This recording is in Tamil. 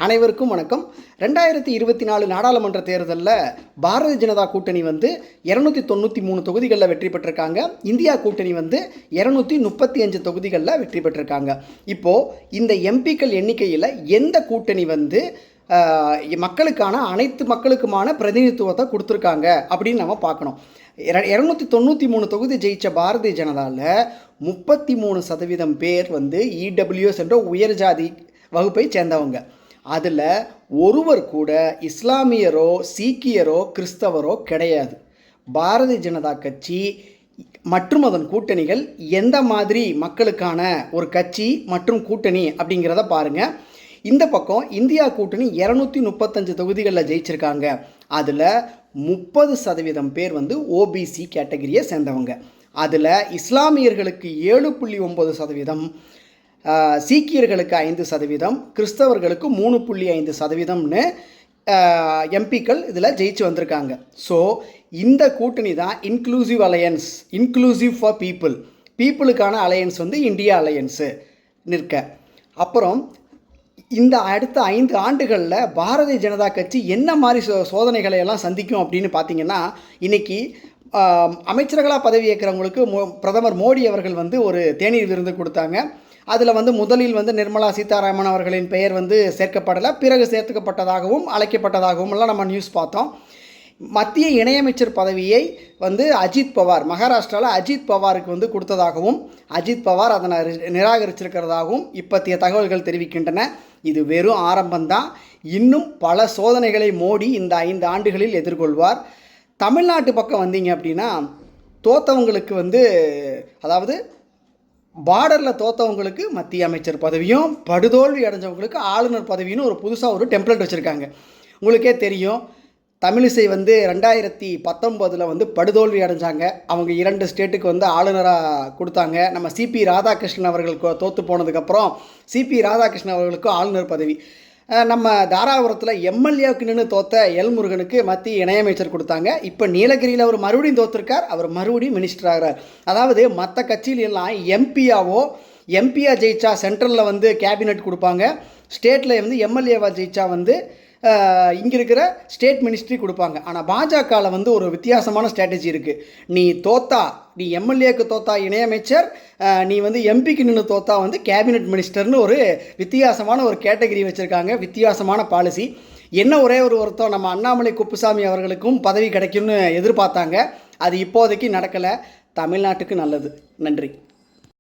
அனைவருக்கும் வணக்கம். 2024 நாடாளுமன்ற தேர்தலில் பாரதிய ஜனதா கூட்டணி 293 தொகுதிகளில் வெற்றி பெற்றிருக்காங்க. இந்தியா கூட்டணி 235 தொகுதிகளில் வெற்றி பெற்றிருக்காங்க. இப்போது இந்த எம்பிக்கள் எண்ணிக்கையில் எந்த கூட்டணி மக்களுக்கான அனைத்து மக்களுக்குமான பிரதிநிதித்துவத்தை கொடுத்துருக்காங்க அப்படின்னு நம்ம பார்க்கணும். 293 தொகுதி ஜெயித்த பாரதிய ஜனதாவில் 33% பேர் இடபிள்யூஎஸ் என்ற உயர் ஜாதி வகுப்பை சேர்ந்தவங்க. அதில் ஒருவர் கூட இஸ்லாமியரோ சீக்கியரோ கிறிஸ்தவரோ கிடையாது. பாரதிய ஜனதா கட்சி மற்றும் அதன் கூட்டணிகள் எந்த மாதிரி மக்களுக்கான ஒரு கட்சி மற்றும் கூட்டணி அப்படிங்கிறத பாருங்கள். இந்த பக்கம் இந்தியா கூட்டணி 235 தொகுதிகளில் ஜெயிச்சிருக்காங்க. அதில் 30% பேர் ஓபிசி கேட்டகரியை சேர்ந்தவங்க. அதில் இஸ்லாமியர்களுக்கு 7.9%, சீக்கியர்களுக்கு 5%, கிறிஸ்தவர்களுக்கு 3.5%ன்னு எம்பிக்கள் இதில் ஜெயிச்சு வந்திருக்காங்க. ஸோ இந்த கூட்டணி தான் இன்க்ளூசிவ் அலையன்ஸ், இன்க்ளூசிவ் ஃபார் பீப்புளுக்கான அலையன்ஸ் இந்தியா அலையன்ஸு நிற்க. அப்புறம் இந்த அடுத்த 5 ஆண்டுகளில் பாரதிய ஜனதா கட்சி என்ன மாதிரி சோதனைகளை எல்லாம் சந்திக்கும் அப்படின்னு பார்த்தீங்கன்னா, இன்றைக்கி அமைச்சர்களாக பதவி ஏற்கிறவங்களுக்கு பிரதமர் மோடி அவர்கள் ஒரு தேநீர் விருந்து கொடுத்தாங்க. அதில் முதலில் நிர்மலா சீதாராமன் அவர்களின் பெயர் சேர்க்கப்படலை, பிறகு சேர்த்துக்கப்பட்டதாகவும் அழைக்கப்பட்டதாகவும் எல்லாம் நம்ம நியூஸ் பார்த்தோம். மத்திய இணையமைச்சர் பதவியை அஜித் பவார், மகாராஷ்டிராவில் அஜித் பவாருக்கு கொடுத்ததாகவும் அஜித் பவார் அதனை நிராகரிச்சிருக்கிறதாகவும் இப்போத்திய தகவல்கள் தெரிவிக்கின்றன. இது வெறும் ஆரம்பம்தான். இன்னும் பல சோதனைகளை மோடி இந்த 5 ஆண்டுகளில் எதிர்கொள்வார். தமிழ்நாட்டு பக்கம் வந்தீங்க அப்படின்னா, தோத்தவங்களுக்கு அதாவது பார்டரில் தோற்றவங்களுக்கு மத்திய அமைச்சர் பதவியும், படுதோல்வி அடைஞ்சவங்களுக்கு ஆளுநர் பதவின்னு புதுசாக ஒரு டெம்ப்ளேட் வச்சுருக்காங்க. உங்களுக்கே தெரியும், தமிழிசை 2019 படுதோல்வி அடைஞ்சாங்க. அவங்க 2 ஸ்டேட்டுக்கு ஆளுநராக கொடுத்தாங்க. நம்ம சிபி ராதாகிருஷ்ணன் அவர்களுக்கு தோற்று போனதுக்கப்புறம் சிபி ராதாகிருஷ்ணன் அவர்களுக்கு ஆளுநர் பதவி. நம்ம தாராபுரத்தில் எம்எல்ஏவுக்கு நின்று தோற்ற எல் முருகனுக்கு மத்திய இணையமைச்சர் கொடுத்தாங்க. இப்போ நீலகிரியில் அவர் மறுபடியும் தோற்றுருக்கார், அவர் மறுபடியும் மினிஸ்டர் ஆகிறார். அதாவது மற்ற கட்சியிலெல்லாம் எம்பியா ஜெயிச்சா சென்ட்ரலில் கேபினெட் கொடுப்பாங்க, ஸ்டேட்டில் எம்எல்ஏவாக ஜெயிச்சா இங்கே இருக்கிற ஸ்டேட் மினிஸ்ட்ரி கொடுப்பாங்க. ஆனால் பாஜகவில் ஒரு வித்தியாசமான ஸ்ட்ராட்டஜி இருக்குது. நீ எம்எல்ஏக்கு தோத்தா இணையமைச்சர், நீ எம்பிக்கு நின்று தோத்தா கேபினெட் மினிஸ்டர்னு ஒரு வித்தியாசமான ஒரு கேட்டகரி வச்சுருக்காங்க. வித்தியாசமான பாலிசி. என்ன ஒருத்தர் நம்ம அண்ணாமலை குப்புசாமி அவர்களுக்கும் பதவி கிடைக்கும்னு எதிர்பார்த்தாங்க. அது இப்போதைக்கு நடக்கலை. தமிழ்நாட்டுக்கு நல்லது. நன்றி.